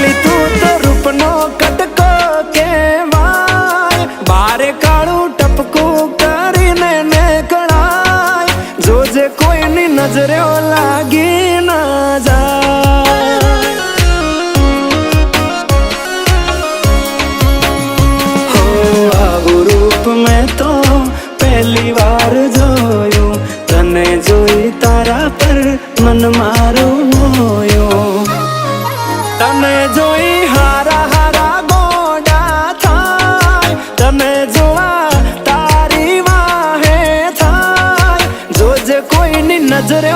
એકલી તું તો રૂપનો કટકો કેવાય, બારે કાળું ટપકું કરીને નીકળાય, જોજે કોઈની નજરે લાગી ના જાય। હો આવું રૂપ મેં તો પહેલી વાર જોયું, તને જોઈ તારા પર મન મારું મોયું, તને જોઈ હારા હારા ગોડા થાય, તને જોવા તારી વાહે થાય, જોજે કોઈની નજરે